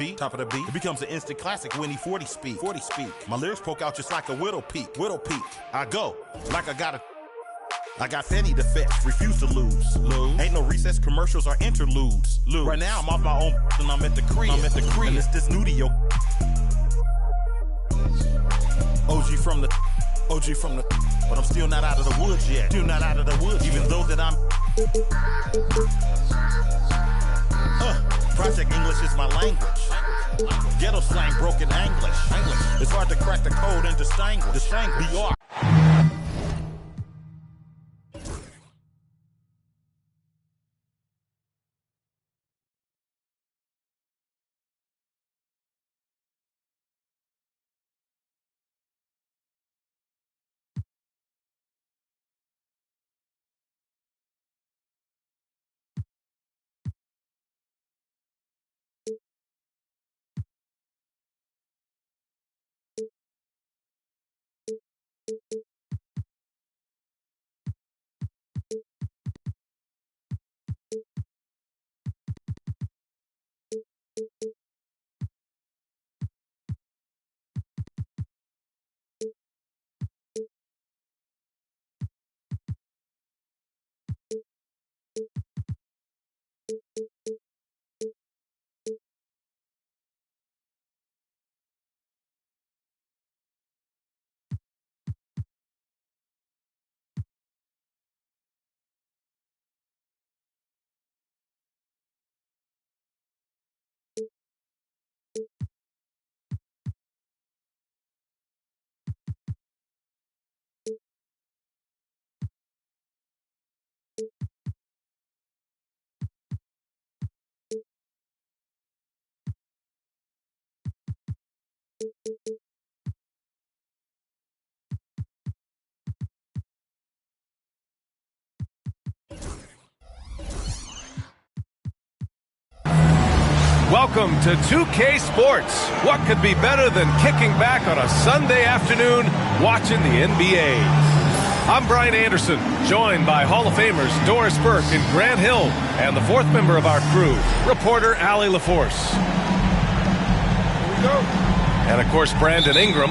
Top of the beat. It becomes an instant classic when he 40 speed. 40 speed. My lyrics poke out just like a widow peak. Widow peak. I go like I got Fetty to fetch, refuse to lose. Ain't no recess commercials or interludes. Right now I'm off my own and I'm at the crib. And it's this new to yo. OG from the, but I'm still not out of the woods yet. Still not out of the woods. Even though that I'm. Project English is my language. Ghetto slang, broken English. It's hard to crack the code and distinguish. BR. Welcome to 2K Sports. What could be better than kicking back on a Sunday afternoon watching the NBA? I'm Brian Anderson, joined by Hall of Famers Doris Burke and Grant Hill, and the fourth member of our crew, reporter Allie LaForce. Here we go. And of course, Brandon Ingram.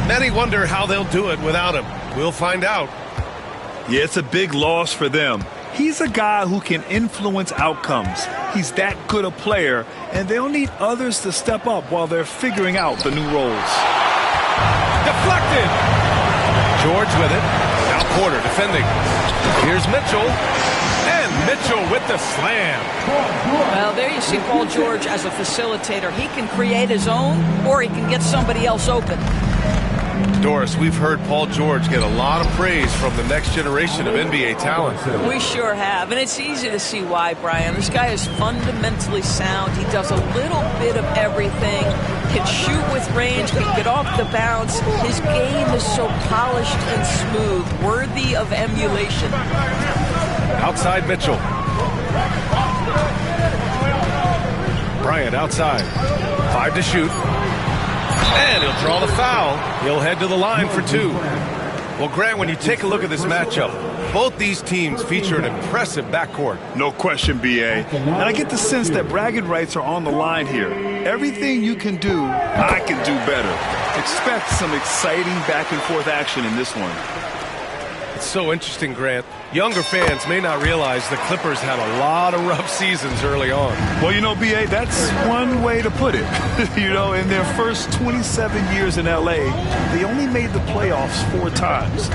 Many wonder how they'll do it without him. We'll find out. Yeah, it's a big loss for them. He's a guy who can influence outcomes. He's that good a player, and they'll need others to step up while they're figuring out the new roles. Deflected. George with it. Now Porter defending. Here's Mitchell. And Mitchell with the slam. Well, there you see Paul George as a facilitator. He can create his own, or he can get somebody else open. Doris, we've heard Paul George get a lot of praise from the next generation of NBA talent. We sure have, and it's easy to see why, Brian. This guy is fundamentally sound. He does a little bit of everything, can shoot with range, can get off the bounce. His game is so polished and smooth, worthy of emulation. Outside Mitchell. Bryant outside. 5 to shoot. And he'll draw the foul. He'll head to the line for 2. Well, Grant, when you take a look at this matchup, both these teams feature an impressive backcourt. No question, B.A. And I get the sense that bragging rights are on the line here. Everything you can do, I can do better. Expect some exciting back-and-forth action in this one. It's so interesting, Grant. Younger fans may not realize the Clippers had a lot of rough seasons early on. Well, you know, B.A., that's one way to put it. You know, in their first 27 years in L.A., they only made the playoffs 4 times.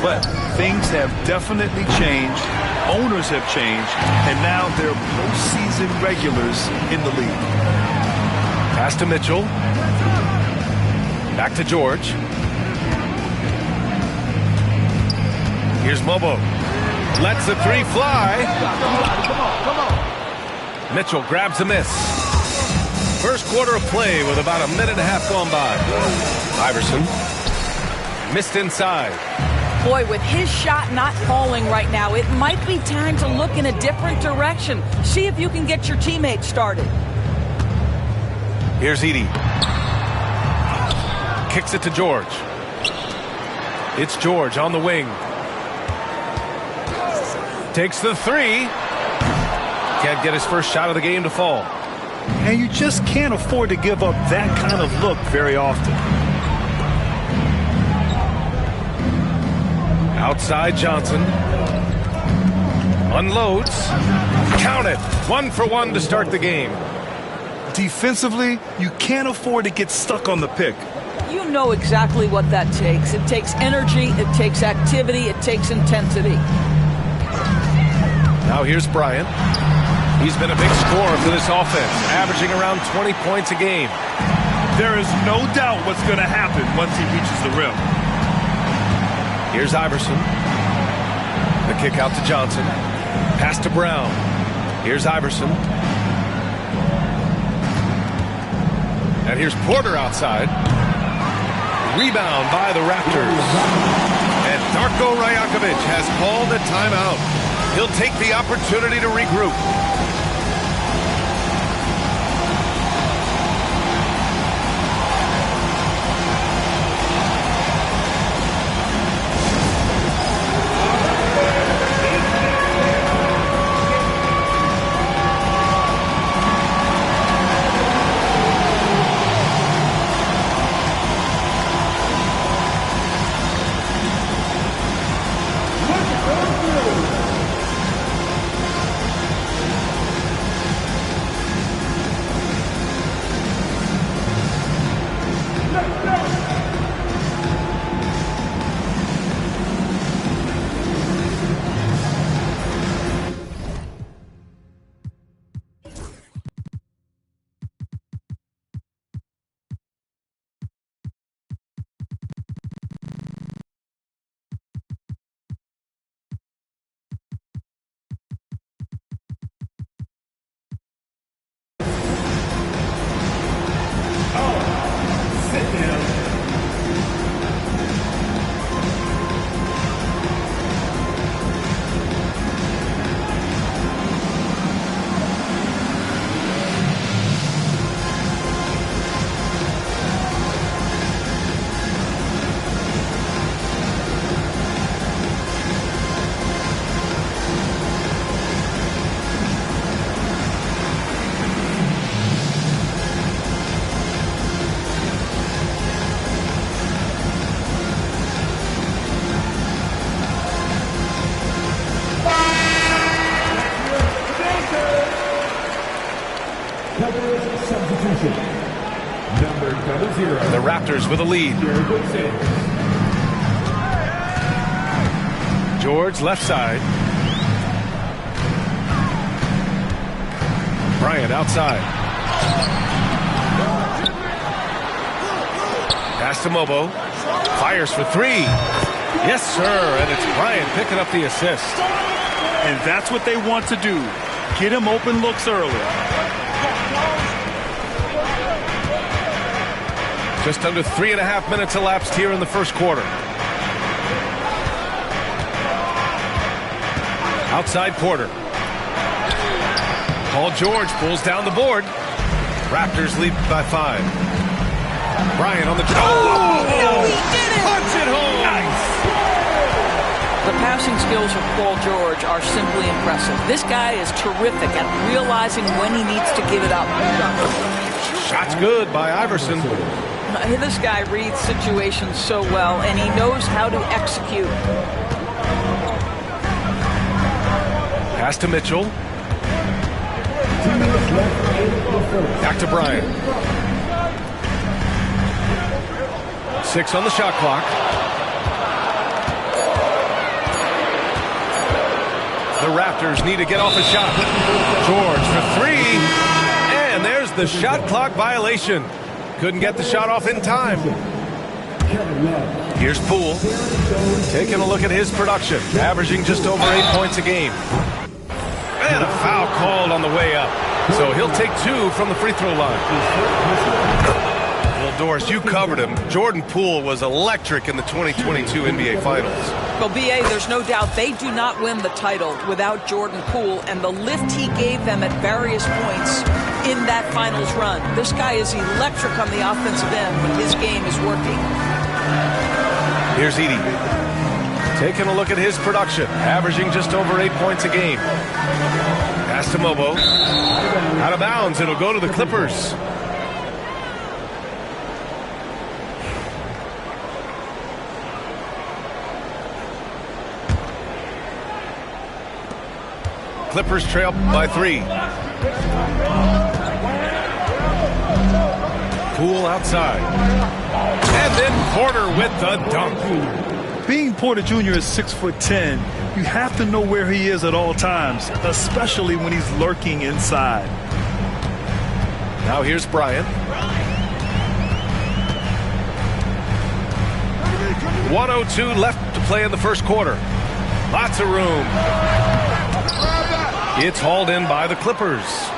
But things have definitely changed. Owners have changed. And now they're postseason regulars in the league. Pass to Mitchell. Back to George. Here's Mobo. Lets the 3 fly. Come on. Mitchell grabs a miss. First quarter of play with about a minute and a half gone by. Iverson. Missed inside. Boy, with his shot not falling right now, it might be time to look in a different direction. See if you can get your teammates started. Here's Edey. Kicks it to George. It's George on the wing. Takes the 3. Can't get his first shot of the game to fall. And you just can't afford to give up that kind of look very often. Outside Johnson. Unloads. Count it. 1 for 1 to start the game. Defensively, you can't afford to get stuck on the pick. You know exactly what that takes. It takes energy, it takes activity, it takes intensity. Now here's Bryant. He's been a big scorer for this offense, averaging around 20 points a game. There is no doubt what's going to happen once he reaches the rim. Here's Iverson. The kick out to Johnson. Pass to Brown. Here's Iverson. And here's Porter outside. Rebound by the Raptors. And Darko Rajakovic has called a timeout. He'll take the opportunity to regroup. The Raptors with a lead. George left side. Bryant outside. Pass to Mobo. Fires for 3. Yes, sir. And it's Bryant picking up the assist. And that's what they want to do. Get him open looks early. Just under 3.5 minutes elapsed here in the first quarter. Outside Porter. Paul George pulls down the board. Raptors lead by 5. Bryant on the draw. Oh, he did it! Punch it home! Nice! The passing skills of Paul George are simply impressive. This guy is terrific at realizing when he needs to give it up. Shot's good by Iverson. This guy reads situations so well, and he knows how to execute. Pass to Mitchell. Back to Bryant. 6 on the shot clock. The Raptors need to get off a shot. George for 3. And there's the shot clock violation. Couldn't get the shot off in time. Here's Poole. Taking a look at his production. Averaging just over 8 points a game. And a foul called on the way up. So he'll take 2 from the free throw line. Well, Doris, you covered him. Jordan Poole was electric in the 2022 NBA Finals. Well, B.A., there's no doubt they do not win the title without Jordan Poole and the lift he gave them at various points in that finals run. This guy is electric on the offensive end when his game is working. Here's Edey. Taking a look at his production, averaging just over 8 points a game. Pass to Mobo. Out of bounds. It'll go to the Clippers. Clippers trail by 3. Poole outside. And then Porter with the dunk. Being Porter Jr. is 6'10", you have to know where he is at all times, especially when he's lurking inside. Now here's Bryant. 1:02 left to play in the first quarter. Lots of room. It's hauled in by the Clippers.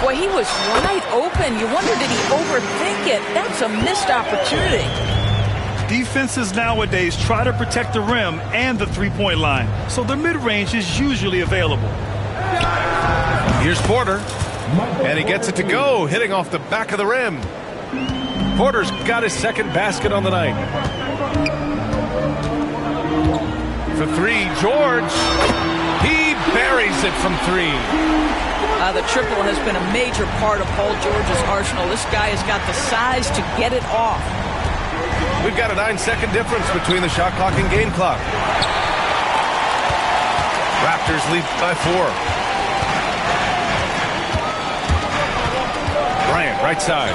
Boy, he was wide open. You wonder, did he overthink it? That's a missed opportunity. Defenses nowadays try to protect the rim and the three-point line, so the mid-range is usually available. Here's Porter, and he gets it to go, hitting off the back of the rim. Porter's got his second basket on the night. For 3, George. He buries it from 3. The triple has been a major part of Paul George's arsenal. This guy has got the size to get it off. We've got a 9-second difference between the shot clock and game clock. Raptors lead by 4. Bryant, right side.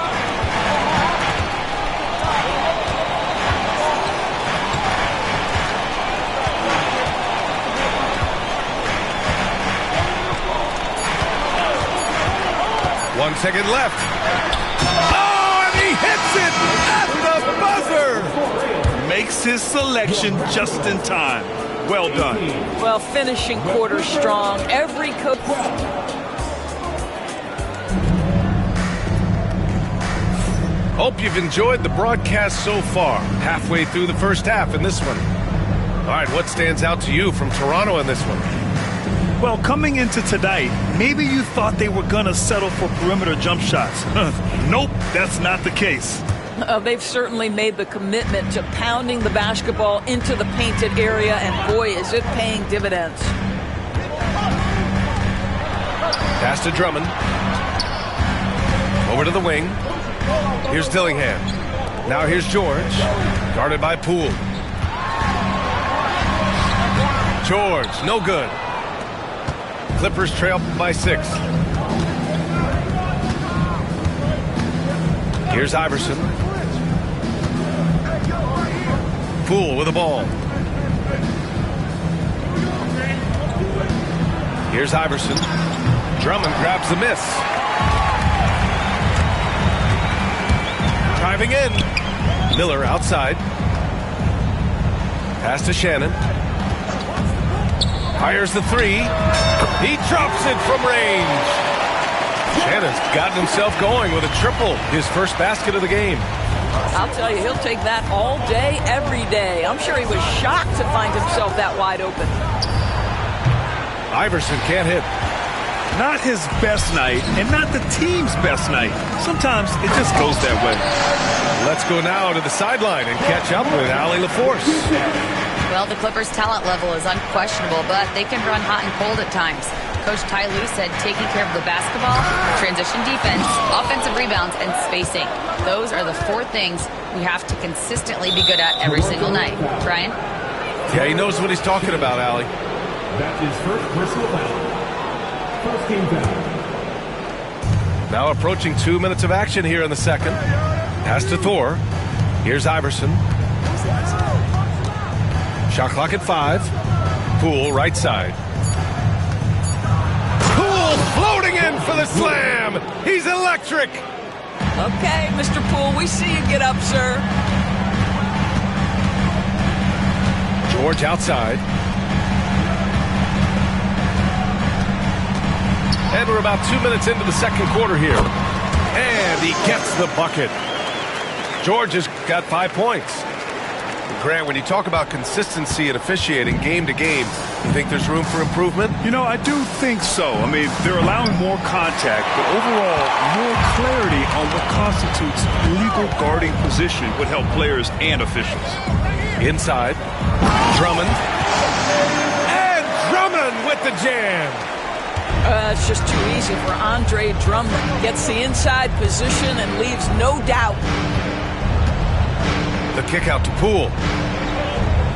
One second left. Oh, and he hits it at the buzzer. Makes his selection just in time. Well done. Well, finishing quarter strong. Every coach. Hope you've enjoyed the broadcast so far. Halfway through the first half in this one. All right, what stands out to you from Toronto in this one? Well, coming into tonight, maybe you thought they were going to settle for perimeter jump shots. Nope, that's not the case. They've certainly made the commitment to pounding the basketball into the painted area, and boy, is it paying dividends. Pass to Drummond. Over to the wing. Here's Dillingham. Now here's George. Guarded by Poole. George, no good. Clippers trail by 6. Here's Iverson. Poole with the ball. Here's Iverson. Drummond grabs the miss. Driving in. Miller outside. Pass to Shannon. Fires the 3. He drops it from range. Shannon's gotten himself going with a triple. His first basket of the game. I'll tell you, he'll take that all day, every day. I'm sure he was shocked to find himself that wide open. Iverson can't hit. Not his best night, and not the team's best night. Sometimes it just goes that way. Let's go now to the sideline and catch up with Allie LaForce. Well, the Clippers' talent level is unquestionable, but they can run hot and cold at times. Coach Ty Lue said taking care of the basketball, transition defense, offensive rebounds, and spacing. Those are the 4 things we have to consistently be good at every single night. Brian? Yeah, he knows what he's talking about, Allie. That's his first personal foul. First team foul. Now approaching 2 minutes of action here in the second. Pass to Thor. Here's Iverson. Shot clock at 5. Poole right side. Poole floating in for the slam. He's electric. Okay, Mr. Poole, we see you get up, sir. George outside. And we're about 2 minutes into the second quarter here. And he gets the bucket. George has got 5 points. Grant, when you talk about consistency and officiating game to game, you think there's room for improvement? You know, I do think so. I mean, they're allowing more contact, but overall, more clarity on what constitutes legal guarding position would help players and officials. Inside, Drummond. And Drummond with the jam. It's just too easy for Andre Drummond. Gets the inside position and leaves no doubt. The kick out to Poole.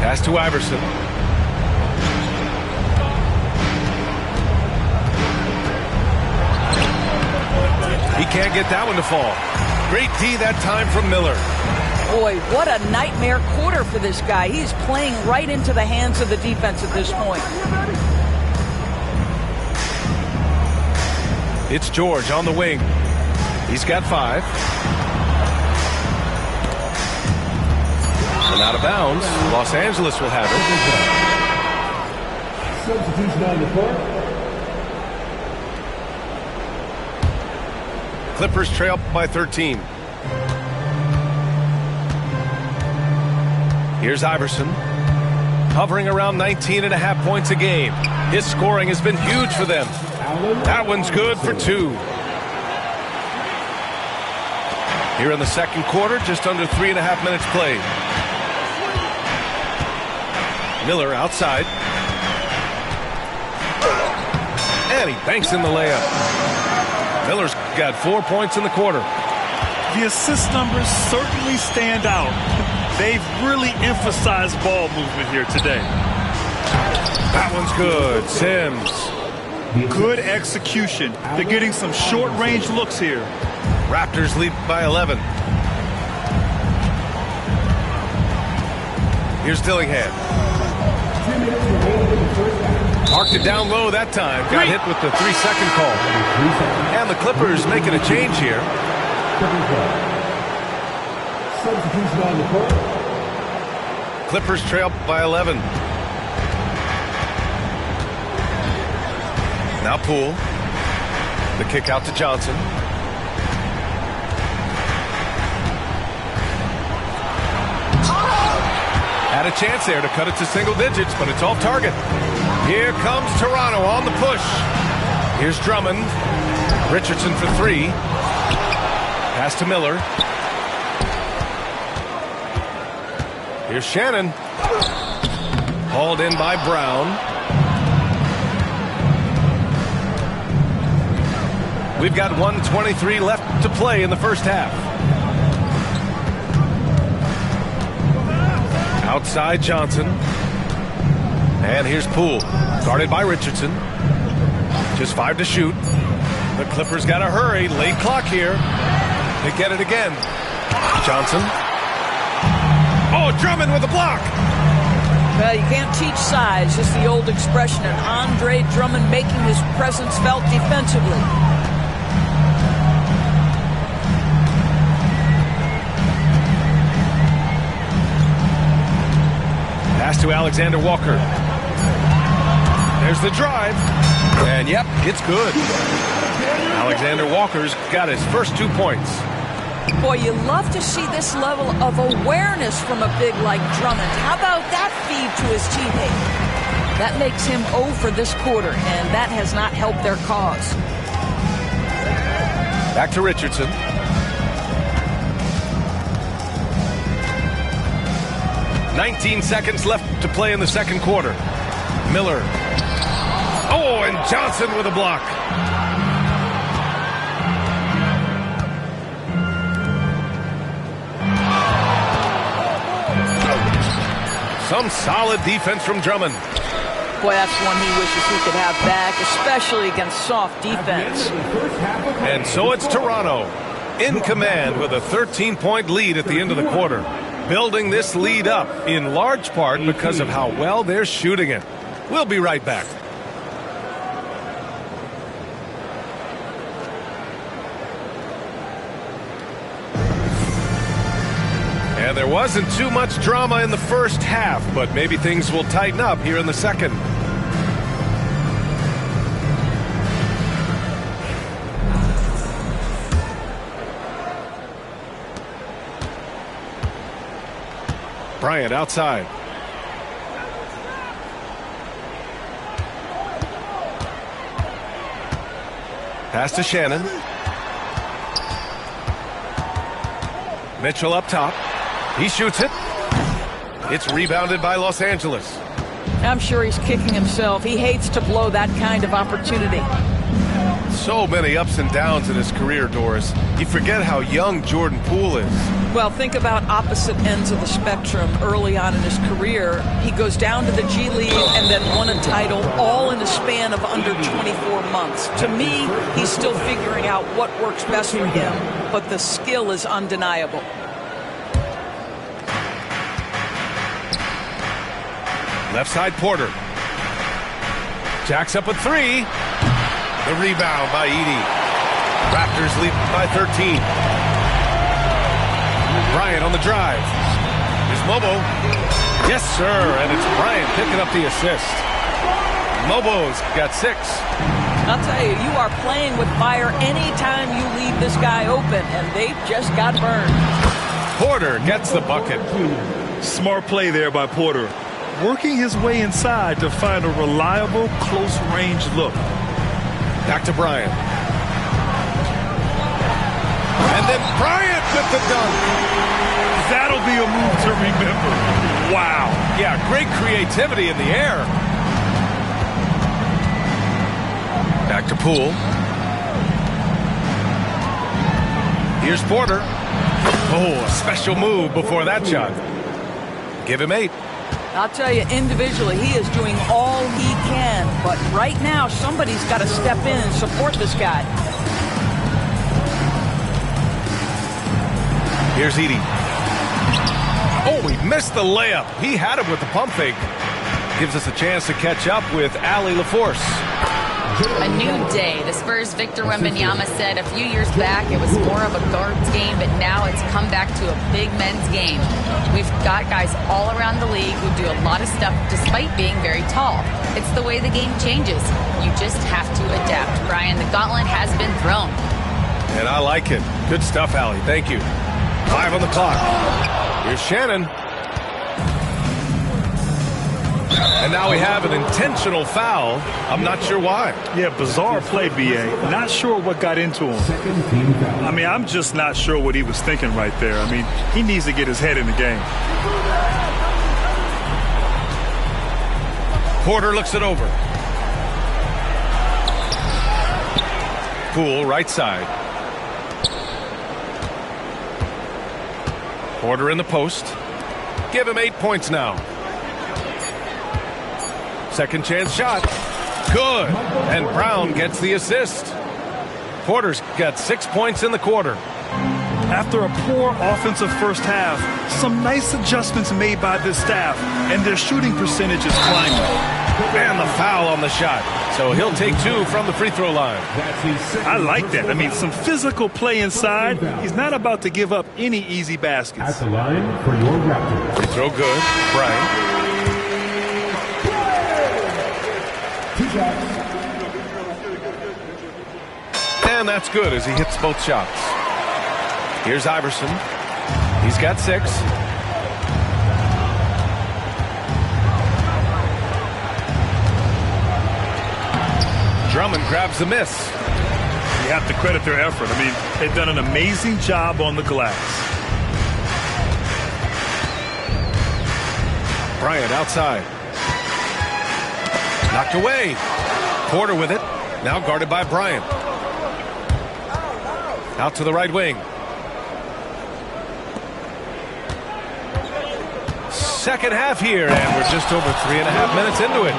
Pass to Iverson. He can't get that one to fall. Great D that time from Miller. Boy, what a nightmare quarter for this guy. He's playing right into the hands of the defense at this point. It's George on the wing. He's got 5. And out of bounds. Los Angeles will have it. Substitution on the court. Clippers trail by 13. Here's Iverson, hovering around 19.5 points a game. His scoring has been huge for them. That one's good for 2. Here in the second quarter, just under 3.5 minutes played. Miller outside. And he banks in the layup. Miller's got 4 points in the quarter. The assist numbers certainly stand out. They've really emphasized ball movement here today. That one's good. Sims. Good execution. They're getting some short-range looks here. Raptors lead by 11. Here's Dillingham. Marked it down low that time. Got hit with the 3-second call. And the Clippers making a change here. Substitution on the court. Clippers trail by 11. Now Poole. The kick out to Johnson. Had a chance there to cut it to single digits, but it's off target. Here comes Toronto on the push. Here's Drummond. Richardson for 3. Pass to Miller. Here's Shannon. Hauled in by Brown. We've got 1:23 left to play in the first half. Outside Johnson. And here's Poole. Guarded by Richardson. Just 5 to shoot. The Clippers got to hurry. Late clock here. They get it again. Johnson. Oh, Drummond with a block. Well, you can't teach size. It's the old expression. And Andre Drummond making his presence felt defensively. Pass to Alexander Walker. There's the drive. And yep, it's good. Alexander Walker's got his first 2 points. Boy, you love to see this level of awareness from a big like Drummond. How about that feed to his teammate? That makes him 0 for this quarter, and that has not helped their cause. Back to Richardson. "19 seconds left to play in the second quarter. Miller. Oh, and Johnson with a block. Some solid defense from Drummond. Boy, that's one he wishes he could have back, especially against soft defense. And so it's Toronto in command with a 13-point lead at the end of the quarter. Building this lead up in large part because of how well they're shooting it. We'll be right back. And there wasn't too much drama in the first half, but maybe things will tighten up here in the second. Bryant outside. Pass to Shannon. Mitchell up top. He shoots it. It's rebounded by Los Angeles. I'm sure he's kicking himself. He hates to blow that kind of opportunity. so many ups and downs in his career, Doris. You forget how young Jordan Poole is. Well, think about opposite ends of the spectrum early on in his career. He goes down to the G League and then won a title all in a span of under 24 months. To me, he's still figuring out what works best for him, but the skill is undeniable. Left side, Porter. Jacks up with 3. The rebound by Edey. Raptors lead by 13. Bryant on the drive. Here's Mobo. Yes, sir, and it's Bryant picking up the assist. Mobo's got 6. I'll tell you, you are playing with fire anytime you leave this guy open, and they just got burned. Porter gets the bucket. Smart play there by Porter. Working his way inside to find a reliable, close-range look. Back to Bryant. And then Bryant with the dunk. That'll be a move to remember. Wow. Yeah, great creativity in the air. Back to Poole. Here's Porter. Oh, a special move before that shot. Give him 8. I'll tell you, individually, he is doing all he can. But right now, somebody's got to step in and support this guy. Here's Edey. Oh, he missed the layup. He had him with the pump fake. Gives us a chance to catch up with Allie LaForce. A new day. The Spurs' Victor Wembanyama said a few years back it was more of a guards game, but now it's come back to a big men's game. We've got guys all around the league who do a lot of stuff despite being very tall. It's the way the game changes. You just have to adapt. Brian, the gauntlet has been thrown. And I like it. Good stuff, Allie. Thank you. 5 on the clock. Here's Shannon. And now we have an intentional foul. I'm not sure why. Yeah, bizarre play, B.A. Not sure what got into him. I mean, I'm just not sure what he was thinking right there. I mean, he needs to get his head in the game. Porter looks it over. Poole, right side. Porter in the post. Give him 8 points now. Second chance shot. Good. And Brown gets the assist. Porter's got 6 points in the quarter. After a poor offensive first half, some nice adjustments made by this staff, and their shooting percentage is climbing. And the foul on the shot. So he'll take 2 from the free throw line. I like that. I mean, some physical play inside. He's not about to give up any easy baskets. At the line for your Raptors. Free throw good. Bryant. And that's good as he hits both shots. Here's Iverson. He's got 6. Drummond grabs the miss. You have to credit their effort. I mean, they've done an amazing job on the glass. Bryant outside. Knocked away. Porter with it. Now guarded by Bryant. Out to the right wing. Second half here, and we're just over 3.5 minutes into it.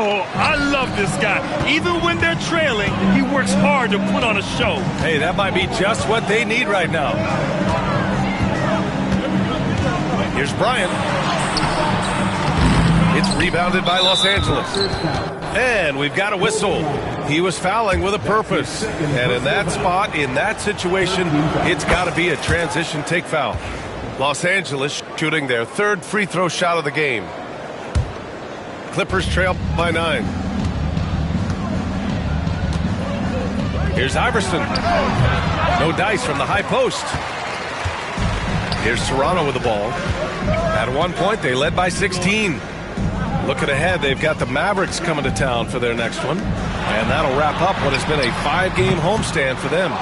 Oh, I love this guy. Even when they're trailing, he works hard to put on a show. Hey, that might be just what they need right now. Here's Bryant. It's rebounded by Los Angeles. And we've got a whistle. He was fouling with a purpose. And in that spot, in that situation, it's got to be a transition take foul. Los Angeles shooting their 3rd free throw shot of the game. Clippers trail by 9. Here's Iverson. No dice from the high post. Here's Toronto with the ball. At one point, they led by 16. Looking ahead, they've got the Mavericks coming to town for their next one. And that'll wrap up what has been a 5-game homestand for them.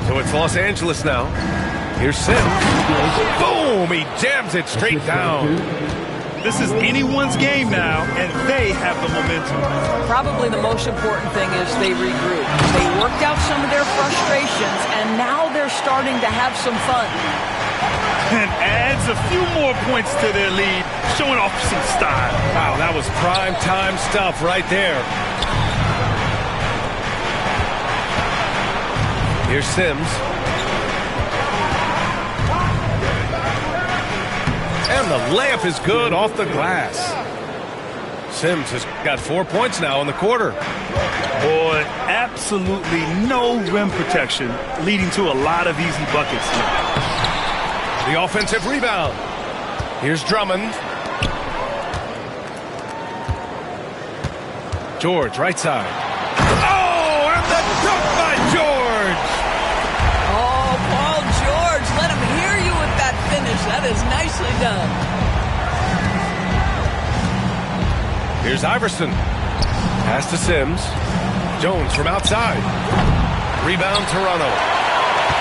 So it's Los Angeles now. Here's Sims. Boom! He jams it straight down. This is anyone's game now, and they have the momentum. Probably the most important thing is they regrouped. They worked out some of their frustrations, and now they're starting to have some fun. And adds a few more points to their lead, showing off some style. Wow, that was prime time stuff right there. Here's Sims. And the layup is good off the glass. Sims has got 4 points now in the quarter. Boy, absolutely no rim protection, leading to a lot of easy buckets. The offensive rebound. Here's Drummond. George, right side. Oh, and the dunk by George! Oh, Paul George, let him hear you with that finish. That is nicely done. Here's Iverson. Pass to Sims. Jones from outside. Rebound, Toronto.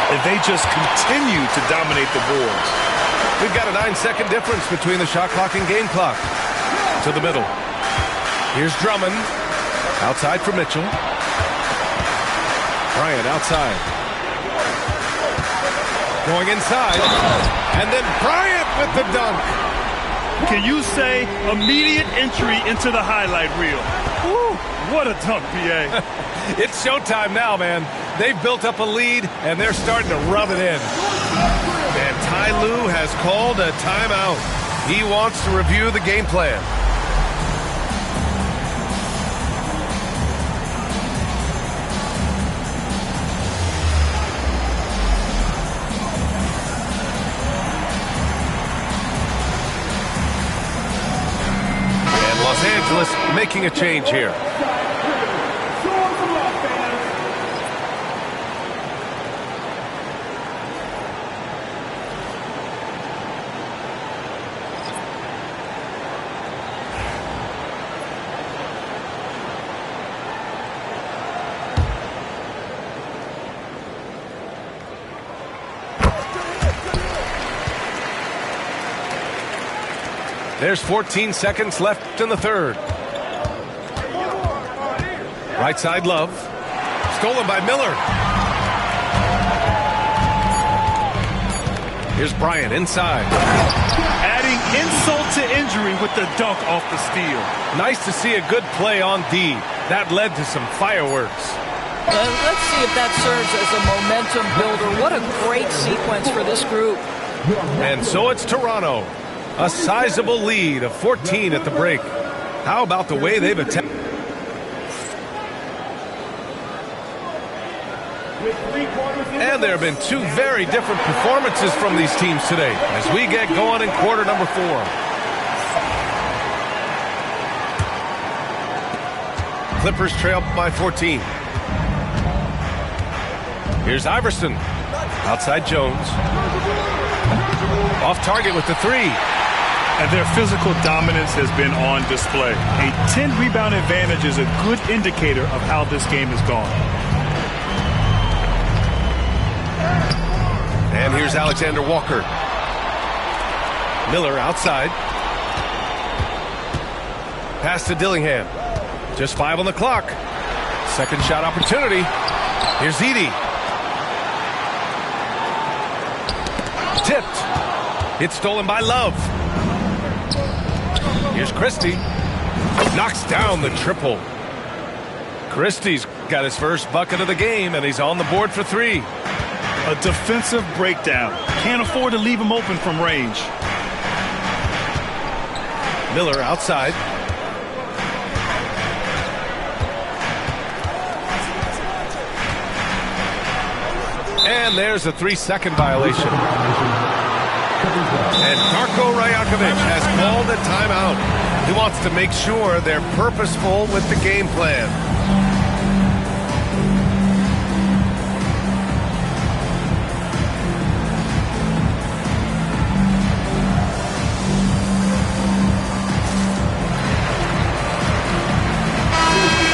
And they just continue to dominate the boards. We've got a 9-second difference between the shot clock and game clock. To the middle. Here's Drummond. Outside for Mitchell. Bryant outside. Going inside. And then Bryant with the dunk. Can you say immediate entry into the highlight reel? Woo, what a dunk, PA. It's showtime now, man. They've built up a lead, and they're starting to rub it in. And Ty Lue has called a timeout. He wants to review the game plan. And Los Angeles making a change here. There's 14 seconds left in the third. Right side, Love. Stolen by Miller. Here's Bryant inside. Adding insult to injury with the dunk off the steal. Nice to see a good play on D. That led to some fireworks. Let's see if that serves as a momentum builder. What a great sequence for this group. And so it's Toronto. A sizable lead of 14 at the break. How about the way they've attacked? And there have been two very different performances from these teams today as we get going in quarter number 4. Clippers trail by 14. Here's Iverson. Outside Jones. Off target with the 3. And their physical dominance has been on display. A 10-rebound advantage is a good indicator of how this game has gone. And here's Alexander Walker. Miller outside. Pass to Dillingham. Just 5 on the clock. Second shot opportunity. Here's Edey. Tipped. It's stolen by Love. Here's Christie. Knocks down the triple. Christie's got his first bucket of the game, and he's on the board for 3. A defensive breakdown. Can't afford to leave him open from range. Miller outside. And there's a 3-second violation. And Darko Rajakovic has called a timeout. He wants to make sure they're purposeful with the game plan.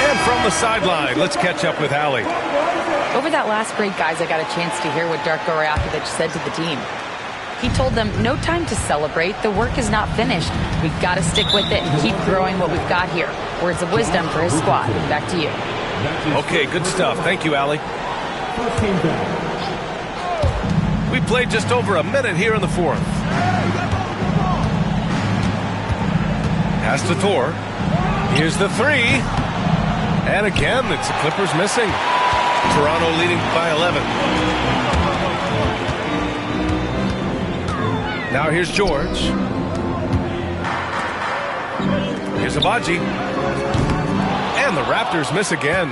And from the sideline, let's catch up with Allie. Over that last break, guys, I got a chance to hear what Darko Rajakovic said to the team. He told them no time to celebrate. The work is not finished. We've got to stick with it and keep growing what we've got here. Words of wisdom for his squad. Back to you. Okay, good stuff. Thank you, Allie. We played just over a minute here in the fourth. Pass to Thor. Here's the three. And again, it's the Clippers missing. Toronto leading by 11. Now here's George. Here's Abaji. And the Raptors miss again.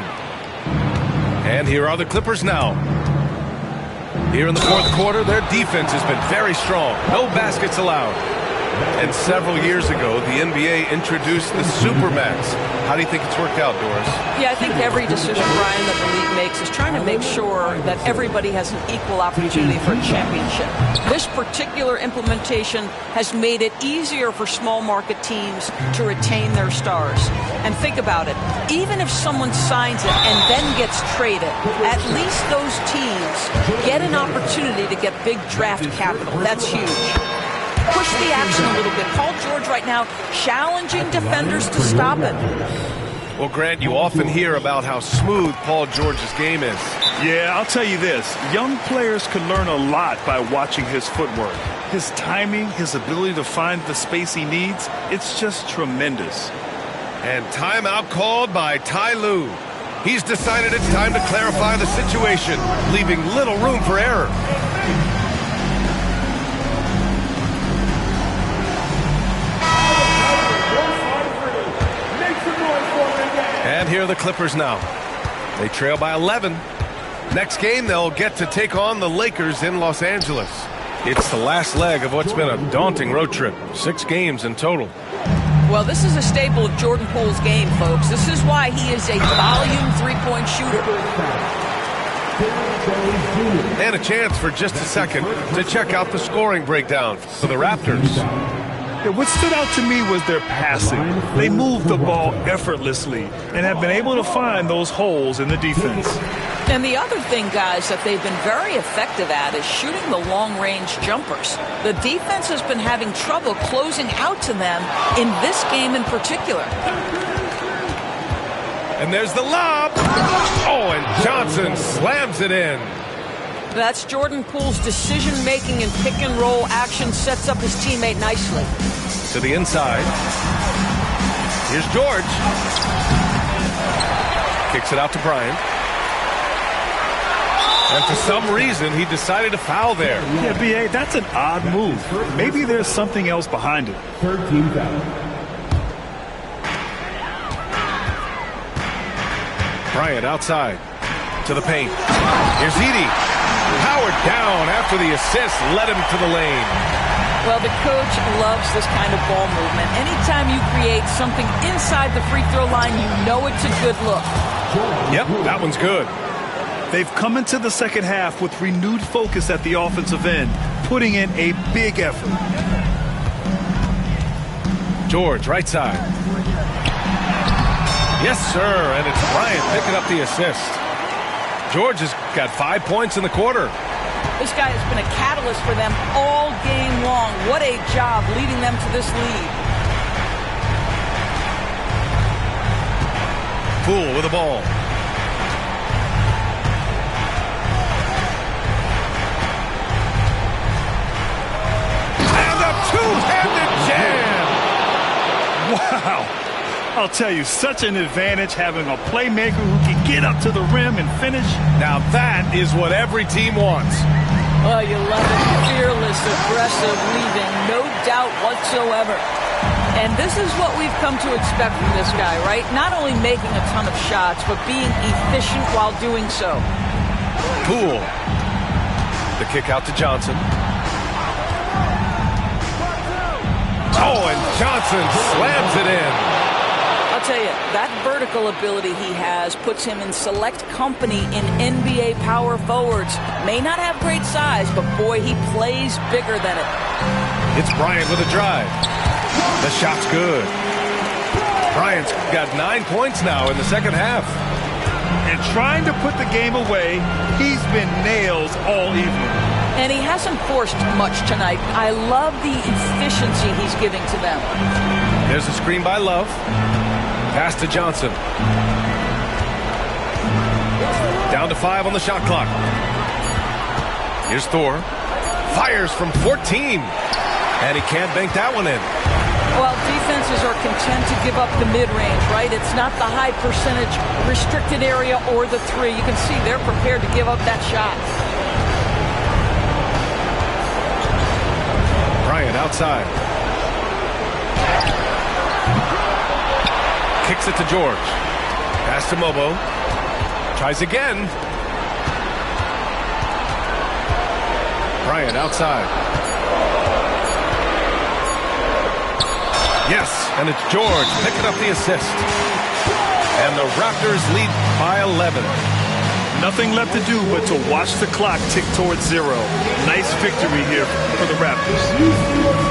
And here are the Clippers now. Here in the fourth quarter, their defense has been very strong. No baskets allowed. And several years ago, the NBA introduced the Supermax. How do you think it's worked out, Doris? Yeah, I think every decision, Brian, that the league makes is trying to make sure that everybody has an equal opportunity for a championship. This particular implementation has made it easier for small market teams to retain their stars. And think about it. Even if someone signs it and then gets traded, at least those teams get an opportunity to get big draft capital. That's huge. Push the action a little bit. Paul George right now challenging defenders to stop it. Well, Grant, you often hear about how smooth Paul George's game is. Yeah, I'll tell you this. Young players can learn a lot by watching his footwork. His timing, his ability to find the space he needs, it's just tremendous. And timeout called by Ty Lue. He's decided it's time to clarify the situation, leaving little room for error. And here are the Clippers now. They trail by 11. Next game, they'll get to take on the Lakers in Los Angeles. It's the last leg of what's been a daunting road trip. 6 games in total. Well, this is a staple of Jordan Poole's game, folks. This is why he is a volume three-point shooter. And a chance for just a second to check out the scoring breakdown for the Raptors. Yeah, what stood out to me was their passing. They moved the ball effortlessly and have been able to find those holes in the defense. And the other thing, guys, that they've been very effective at is shooting the long-range jumpers. The defense has been having trouble closing out to them in this game in particular. And there's the lob. Oh, and Johnson slams it in. That's Jordan Poole's decision-making and pick-and-roll action sets up his teammate nicely. To the inside. Here's George. Kicks it out to Bryant. And for some reason, he decided to foul there. Yeah, B.A., that's an odd move. Maybe there's something else behind it. Third team foul. Bryant outside to the paint. Here's Edey. Powered down after the assist led him to the lane. Well, the coach loves this kind of ball movement. Anytime you create something inside the free throw line, you know it's a good look. Yep, that one's good. They've come into the second half with renewed focus at the offensive end, putting in a big effort. George, right side. Yes, sir, and it's Bryant picking up the assist. George has got 5 points in the quarter. This guy has been a catalyst for them all game long. What a job leading them to this lead. Poole with the ball. And a two-handed jam. Wow. I'll tell you, such an advantage having a playmaker who can get up to the rim and finish. Now that is what every team wants. Oh, you love it. Fearless, aggressive, leaving no doubt whatsoever. And this is what we've come to expect from this guy, right? Not only making a ton of shots, but being efficient while doing so. Poole. The kick out to Johnson. Oh, and Johnson slams it in. I'll tell you, that vertical ability he has puts him in select company in NBA power forwards. May not have great size, but boy, he plays bigger than it. It's Bryant with a drive. The shot's good. Bryant's got 9 points now in the second half. And trying to put the game away, he's been nails all evening. And he hasn't forced much tonight. I love the efficiency he's giving to them. There's a screen by Love. Pass to Johnson. Down to 5 on the shot clock. Here's Thor. Fires from 14. And he can't bank that one in. Well, defenses are content to give up the mid-range, right? It's not the high percentage restricted area or the three. You can see they're prepared to give up that shot. Bryant outside. Kicks it to George. Pass to Mobo. Tries again. Bryant outside. Yes, and it's George picking up the assist. And the Raptors lead by 11. Nothing left to do but to watch the clock tick towards 0. Nice victory here for the Raptors.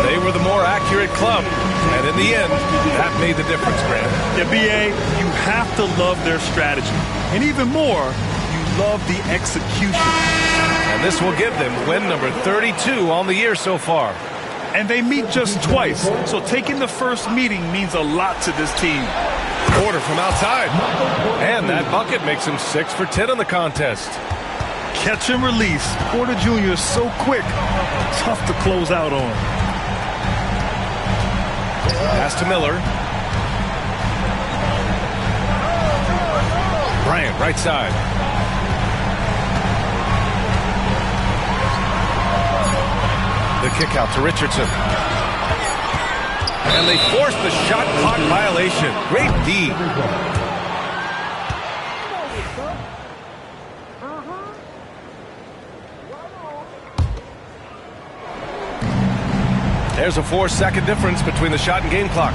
They were the more accurate club, and in the end, that made the difference, Grant. Yeah, B.A., you have to love their strategy. And even more, you love the execution. And this will give them win number 32 on the year so far. And they meet just twice, so taking the first meeting means a lot to this team. Porter from outside. And that bucket makes him 6 for 10 in the contest. Catch and release. Porter Jr. is so quick. Tough to close out on. Pass to Miller. Bryant, right side. The kick out to Richardson. And they force the shot clock violation. Great D. There's a 4-second difference between the shot and game clock.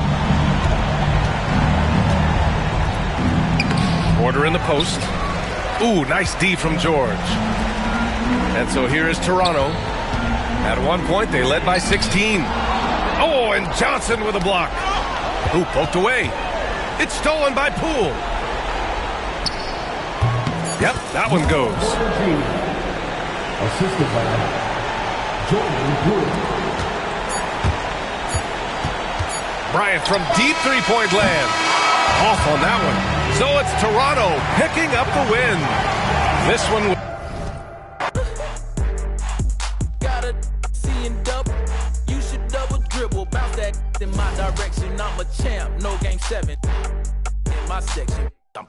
Porter in the post. Ooh, nice D from George. And so here is Toronto. At one point, they led by 16. Oh, and Johnson with a block. Ooh, poked away. It's stolen by Poole. Yep, that one goes. Assisted by Jordan Poole. Bryant from deep three-point land. Off on that one. So it's Toronto picking up the win. This one... in my direction, I'm a champ, no game 7 in my section. I'm